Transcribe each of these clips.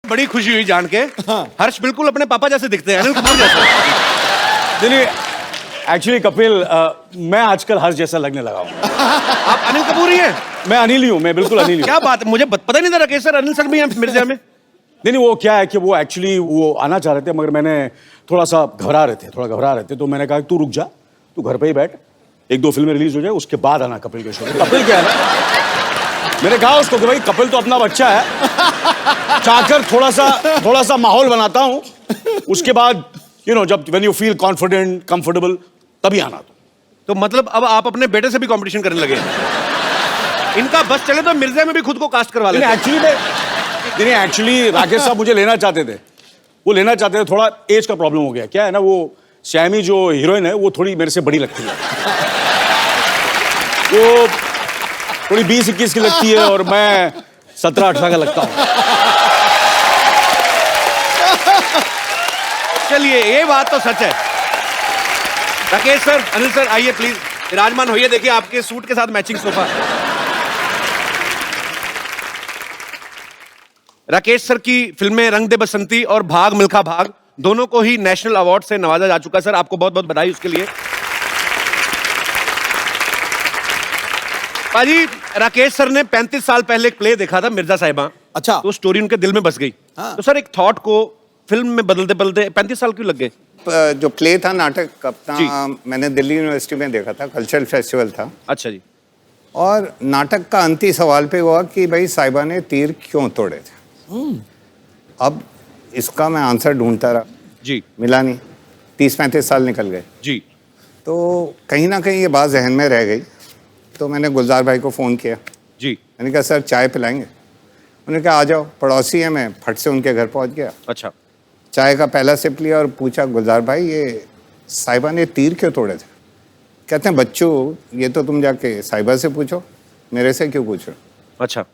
बड़ी खुशी हुई जान के। हाँ। हर्ष बिल्कुल अपने पापा जैसे दिखते हैं, अनिल कपूर जैसे। नहीं, एक्चुअली कपिल, मैं आजकल हर्ष जैसा लगने लगा हूँ। आप अनिल कपूर ही हैं? मैं अनिल ही हूँ, मैं बिल्कुल अनिल ही हूँ। क्या बात है, मुझे पता ही नहीं था राकेश सर अनिल सर भी हैं मिर्जा में। नहीं, वो क्या है कि वो एक्चुअली वो आना चाह रहे थे, मगर मैंने थोड़ा घबरा रहे थे, तो मैंने कहा तू रुक जा, तू घर पे ही बैठ, 1-2 फिल्में रिलीज हो जाए, उसके बाद आना कपिल के शो में। कपिल क्या है ना, मैंने कहा उसको कि भाई कपिल तो अपना बच्चा है, चाहकर थोड़ा सा माहौल बनाता हूँ, उसके बाद जब when you feel confident comfortable तभी आना। तो मतलब अब आप अपने बेटे से भी कंपटीशन करने लगे? इनका बस चले तो मिर्जा में भी खुद को कास्ट करवा लेते। एक्चुअली राकेश साहब मुझे लेना चाहते थे, थोड़ा एज का प्रॉब्लम हो गया। क्या है ना, वो श्यामी जो हीरोइन है वो थोड़ी मेरे से बड़ी लगती है, वो थोड़ी 20-21 की लगती है और मैं 17-18 का लगता हूँ। चलिए, ये बात तो सच है। राकेश सर, अनिल सर, आइए प्लीज, विराजमान होइए। देखिए आपके सूट के साथ मैचिंग सोफा। राकेश सर की फिल्में रंग दे बसंती और भाग मिल्खा भाग दोनों को ही नेशनल अवार्ड से नवाजा जा चुका। सर आपको बहुत बहुत बधाई उसके लिए। पाजी, राकेश सर ने 35 साल पहले एक प्ले देखा था, मिर्जा साहिबा। अच्छा। तो स्टोरी उनके दिल में बस गई। हाँ। तो सर एक थॉट को फिल्म में बदलते बदलते 35 साल क्यों लग गए? जो प्ले था, नाटक अपना, मैंने दिल्ली यूनिवर्सिटी में देखा था, कल्चरल फेस्टिवल था। अच्छा जी। और नाटक का अंतिम सवाल पे हुआ कि भाई साहिबा ने तीर क्यों तोड़े थे। अब इसका मैं आंसर ढूंढता रहा जी। मिला नहीं, 30-35 साल निकल गए जी। तो कहीं ना कहीं ये बात जहन में रह गई। तो मैंने गुलजार भाई को फ़ोन किया। जी। मैंने कहा सर चाय पिलाएंगे? उन्होंने कहा आ जाओ, पड़ोसी है। मैं फट से उनके घर पहुंच गया। अच्छा। चाय का पहला सिप लिया और पूछा, गुलजार भाई ये साहिबा ने तीर क्यों तोड़े थे? कहते हैं बच्चों ये तो तुम जाके साहिबा से पूछो, मेरे से क्यों पूछ रहे हो? अच्छा।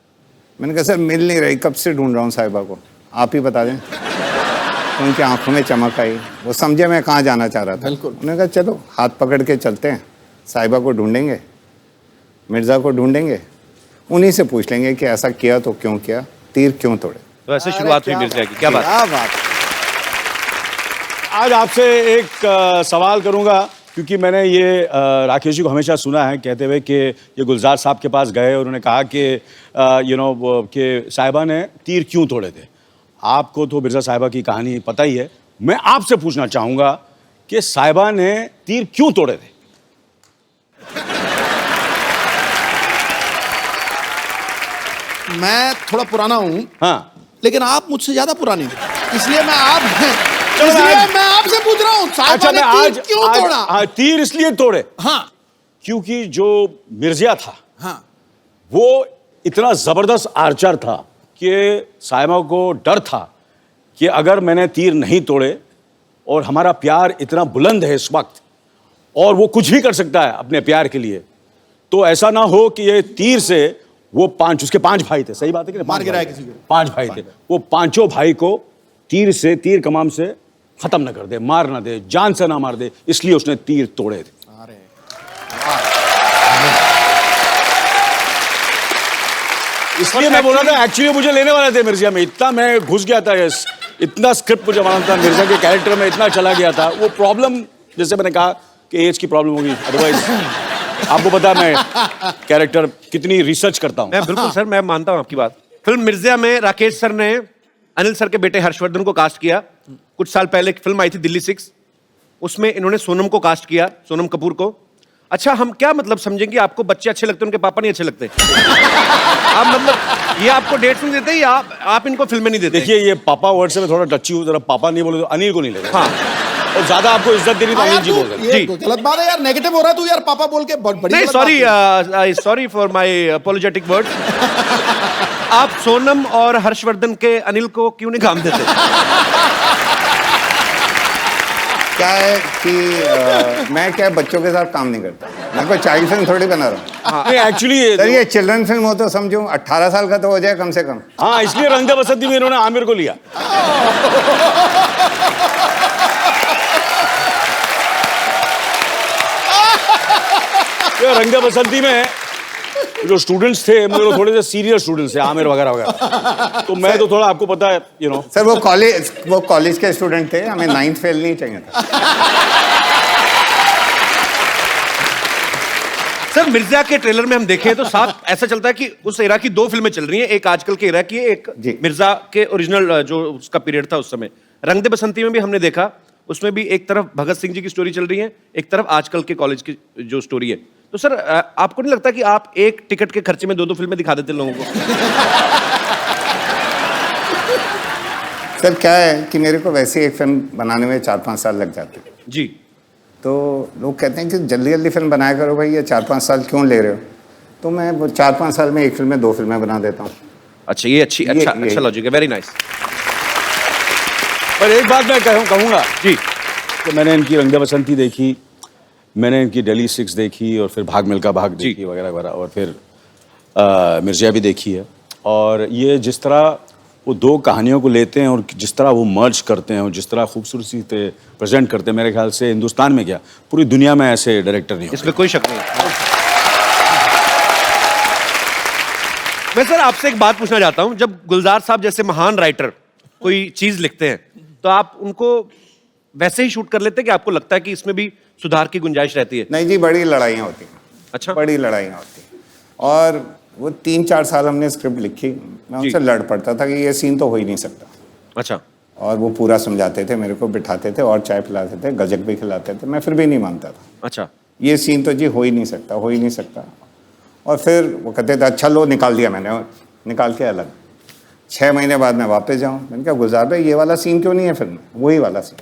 मैंने कहा सर मिल नहीं रही, कब से ढूंढ रहा हूँ साहिबा को, आप ही बता दें। तो उनकी आंखों में चमक आई, वो समझे मैं कहाँ जाना चाह रहा था। बिल्कुल। उन्होंने कहा चलो हाथ पकड़ के चलते हैं, साहिबा को ढूंढेंगे, मिर्ज़ा को ढूंढेंगे, उन्हीं से पूछ लेंगे कि ऐसा किया तो क्यों किया, तीर क्यों तोड़े। तो ऐसे शुरुआत हुई मिर्जा की। क्या बात। आज आपसे एक सवाल करूंगा, क्योंकि मैंने ये राकेश जी को हमेशा सुना है कहते हुए कि ये गुलजार साहब के पास गए और उन्होंने कहा कि कि साहिबा ने तीर क्यों तोड़े थे। आपको तो मिर्जा साहिबा की कहानी पता ही है, मैं आपसे पूछना चाहूंगा कि साहिबा ने तीर क्यों तोड़े थे? मैं थोड़ा पुराना हूँ। हाँ, लेकिन आप मुझसे ज्यादा पुराने हैं, इसलिए मैं आपसे पूछ रहा हूँ अच्छा, मैं आज क्यों तोड़ा? हाँ, तीर इसलिए तोड़े हाँ क्योंकि जो मिर्जा था हाँ वो इतना जबरदस्त आर्चर था कि साहिबा को डर था कि अगर मैंने तीर नहीं तोड़े, और हमारा प्यार इतना बुलंद है इस वक्त और वो कुछ भी कर सकता है अपने प्यार के लिए, तो ऐसा ना हो कि ये तीर से वो उसके 5 भाई थे, सही बात है कि नहीं? मार गिराया किसी को। 5 भाई थे, वो 5 भाई को तीर कमान से खत्म न कर दे, मार ना दे, जान से ना मार दे, इसलिए उसने तीर तोड़े थे। इसलिए मैं बोला था, एक्चुअली मुझे लेने वाले थे मिर्जा में, इतना मैं घुस गया था, इतना स्क्रिप्ट मुझे मालूम था, मिर्जा के कैरेक्टर में इतना चला गया था। वो प्रॉब्लम, जैसे मैंने कहा कि एज की प्रॉब्लम होगी, अदरवाइज आपको पता मैं कैरेक्टर कितनी रिसर्च करता हूँ। मैं बिल्कुल सर, मैं मानता हूँ आपकी बात। फिल्म मिर्जा में राकेश सर ने अनिल सर के बेटे हर्षवर्धन को कास्ट किया। कुछ साल पहले एक फिल्म आई थी दिल्ली 6, उसमें इन्होंने सोनम को कास्ट किया, सोनम कपूर को। अच्छा, हम क्या मतलब समझेंगे, आपको बच्चे अच्छे लगते हैं, उनके पापा नहीं अच्छे लगते? आप मतलब ये आपको डेट्स नहीं देते या आप इनको फिल्में नहीं देते? देखिए, ये पापा वर्ड से मैं थोड़ा टची हूँ, जरा पापा नहीं बोले तो अनिल को नहीं लगेगा। हाँ, और ज्यादा आपको इज्जत देनी तो अनिल जी बोल रहे हैं। ये गलत बात है यार, नेगेटिव हो रहा है तू यार, पापा बोल के बड़ी नहीं, गलत बात है। Sorry for my apologetic words. आप सोनम और हर्षवर्धन के अनिल को क्यों नहीं काम देते? क्या है कि मैं क्या बच्चों के साथ काम नहीं करता, मैं कोई चाइल्ड फिल्म थोड़ी बना रहा हूँ। एक्चुअली सर ये चिल्ड्रन फिल्म हो तो समझो 18 साल का तो हो जाए कम से कम। हाँ, इसलिए रंग दे बसंती में इन्होंने आमिर को लिया। रंग दे बसंती में जो स्टूडेंट्स थे मेरे लोग थोड़े से सीरियस स्टूडेंट्स थे, आमिर वगैरह वगैरह, तो मैं तो थोड़ा आपको पता है सर वो कॉलेज के स्टूडेंट थे, हमें 9th फेल नहीं चाहिए था। सर मिर्जा के ट्रेलर में हम देखें तो साफ ऐसा चलता है कि उस एरा की 2 फिल्में चल रही हैं, एक आजकल के एरा की है, एक जी। मिर्जा के ओरिजिनल जो उसका पीरियड था उस समय। रंग दे बसंती में भी हमने देखा, उसमें भी एक तरफ भगत सिंह जी की स्टोरी चल रही है, एक तरफ आजकल के कॉलेज की जो स्टोरी है। तो सर आपको नहीं लगता कि आप एक टिकट के खर्चे में 2 फिल्में दिखा देते लोगों को? सर क्या है कि मेरे को वैसे एक फिल्म बनाने में 4-5 साल लग जाते हैं, जी। तो लोग कहते हैं कि जल्दी जल्दी फिल्म बनाया करो भाई, ये 4-5 साल क्यों ले रहे हो? तो मैं वो 4-5 साल में एक फिल्म में 2 फिल्में बना देता हूँ। अच्छा, ये अच्छा लॉजिक है, वेरी नाइस। पर एक बात मैं कहूँगा जी, कि मैंने इनकी रंग दे बसंती देखी, मैंने इनकी दिल्ली 6 देखी, और फिर भाग मिल्खा भाग जी। देखी वगैरह वगैरह, और फिर मिर्जिया भी देखी है। और ये जिस तरह वो 2 कहानियों को लेते हैं और जिस तरह वो मर्ज करते हैं और जिस तरह खूबसूरती से प्रेजेंट करते हैं, मेरे ख्याल से हिंदुस्तान में क्या पूरी दुनिया में ऐसे डायरेक्टर नहीं होते। इसमें कोई शक नहीं है। मैं सर आपसे एक बात पूछना चाहता हूं, जब गुलजार साहब जैसे महान राइटर कोई चीज लिखते हैं तो आप उनको वैसे ही शूट कर लेते हैं कि आपको लगता है कि इसमें भी सुधार की गुंजाइश रहती है? नहीं जी, बड़ी लड़ाइयाँ होती हैं। अच्छा। बड़ी लड़ाइयाँ होती हैं, और वो 3-4 साल हमने स्क्रिप्ट लिखी, मैं उनसे लड़ पड़ता था कि ये सीन तो हो ही नहीं सकता। अच्छा। और वो पूरा समझाते थे, मेरे को बिठाते थे और चाय पिलाते थे, गजक भी खिलाते थे, मैं फिर भी नहीं मानता था। अच्छा। ये सीन तो जी हो ही नहीं सकता, हो ही नहीं सकता। और फिर वो कहते थे अच्छा लो निकाल दिया मैंने, और निकाल के अलग। 6 महीने बाद मैं वापस जाऊँ, मैंने कहा गुलजार भाई ये वाला सीन क्यों नहीं है फिल्म में? वही वाला सीन।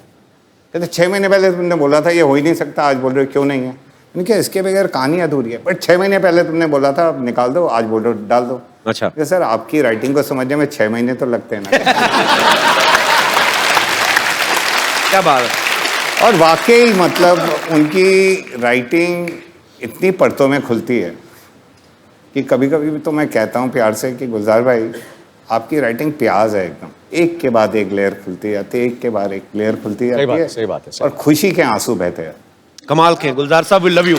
कहते 6 महीने पहले तुमने बोला था ये हो ही नहीं सकता, आज बोल रहे हो क्यों नहीं है? मैंने कहा इसके बगैर कहानी अधूरी है। बट 6 महीने पहले तुमने बोला था निकाल दो, आज बोल रहे हो डाल दो। अच्छा। सर आपकी राइटिंग को समझने में 6 महीने तो लगते हैं ना। क्या बात है। और वाकई मतलब उनकी राइटिंग इतनी परतों में खुलती है कि कभी कभी भी तो मैं कहता हूँ प्यार से कि गुलजार भाई आपकी राइटिंग प्याज है एकदम, एक के बाद एक लेयर खुलती जाती है, एक के बाद एक लेयर खुलती जाती है। सही बात है। और खुशी के आंसू बहते हैं। कमाल के गुलजार साहब, वी लव यू।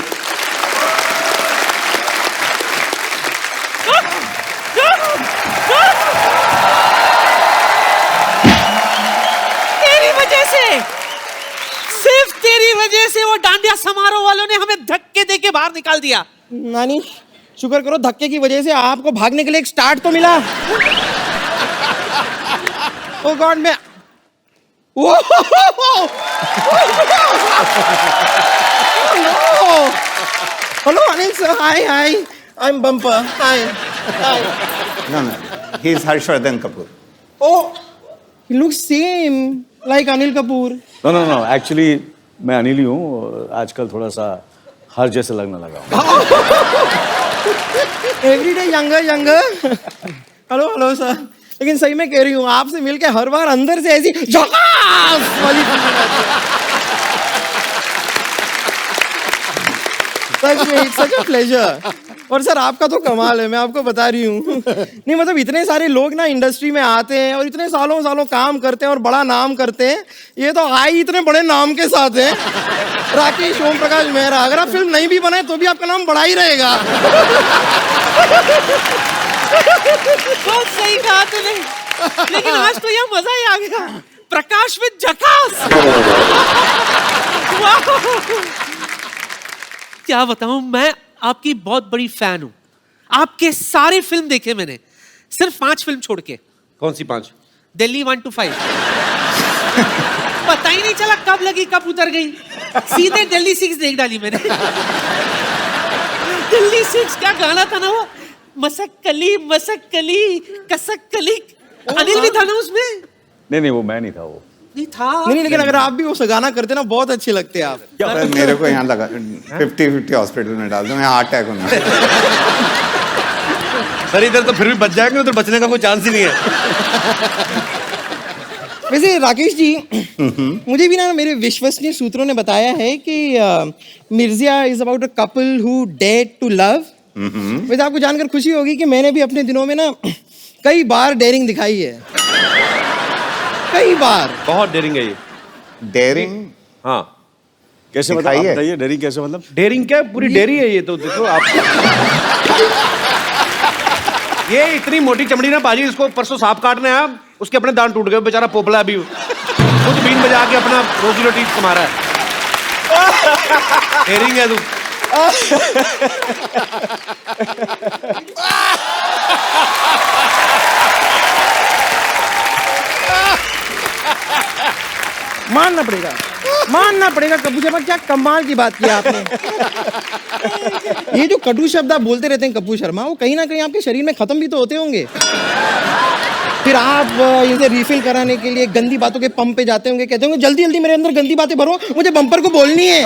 तेरी वजह से, सिर्फ तेरी वजह से वो डांडिया समारोह वालों ने हमें धक्के दे के बाहर निकाल दिया। नानी शुक्र करो धक्के की वजह से आपको भागने के लिए एक स्टार्ट तो मिला। ओ गॉड, मैं hello Anil sir, hi hi, I am bumper, hi hi. No, he is Harshvardhan Kapoor. Oh, he looks same like Anil Kapoor. No actually मैं अनिल ही हूँ, आजकल थोड़ा सा हर जैसे लगने लगा हूँ। Every day younger, younger. Hello hello sir, लेकिन सही में कह रही हूँ आपसे मिलके हर बार अंदर से ऐसी झकास वाली फीलिंग आती है। सच में, सच अ प्लेजर। और सर आपका तो कमाल है, मैं आपको बता रही हूँ। नहीं मतलब इतने सारे लोग ना इंडस्ट्री में आते हैं और इतने सालों सालों काम करते हैं और बड़ा नाम करते हैं, ये तो आए इतने बड़े नाम के साथ हैं। राकेश, ओम प्रकाश मेहरा, अगर आप फिल्म नहीं भी बनाए तो भी आपका नाम बड़ा ही रहेगा। बहुत सही कहा तूने, लेकिन आज तो यह मजा ही आ गया। प्रकाश में झकास। वाह! क्या बताऊं, मैं आपकी बहुत बड़ी फैन हूं। आपके सारे फिल्म देखे मैंने, सिर्फ 5 फिल्म छोड़ के। कौन सी 5? दिल्ली 1 to 5। पता ही नहीं चला कब लगी कब उतर गई, सीधे दिल्ली 6 देख डाली मैंने। दिल्ली 6 क्या गाना था ना वो, मसक्कली मसक्कली कसक्कली, अनिल भी था ना उसमें? नहीं वो मैं नहीं था, वो नहीं था। नहीं, लेकिन अगर आप भी वो गाना करते ना बहुत अच्छे लगते आप। सर मेरे को यहाँ लगा 50-50 हॉस्पिटल में डाल दो, मैं हार्ट अटैक होना। सर इधर तो फिर भी बच जाएंगे, उधर बचने का कोई चांस ही नहीं है। वैसे राकेश जी, मुझे भी ना मेरे विश्वसनीय सूत्रों ने बताया है कि Mirzya is about a couple who dared to love. वैसे आपको जानकर खुशी होगी कि मैंने भी अपने दिनों में ना कई बार डेयरिंग दिखाई है, कई बार। बहुत डेयरिंग है ये। डेयरिंग? हाँ, कैसे मतलब आप दिखाइए। बताइए, डेयरिंग कैसे मतलब? डेयरिंग क्या, पूरी डेयरी है ये तो, देखो आप। ये इतनी मोटी चमड़ी ना बाजी, इसको परसों सांप काटने आया, उसके अपने दांत टूट गए, बेचारा पोपला अभी खुद बीन बजा के अपना रोजी रोटी कमा रहा है। डेयरिंग है तू। मानना पड़ेगा कपूर शर्मा, क्या कमाल की बात की आपने। ये जो कटु शब्द आप बोलते रहते हैं कपूर शर्मा, वो कहीं ना कहीं आपके शरीर में खत्म भी तो होते होंगे। फिर आप इसे रिफिल कराने के लिए गंदी बातों के पंप पे जाते होंगे, कहते होंगे जल्दी जल्दी मेरे अंदर गंदी बातें भरो, मुझे बम्पर को बोलनी है।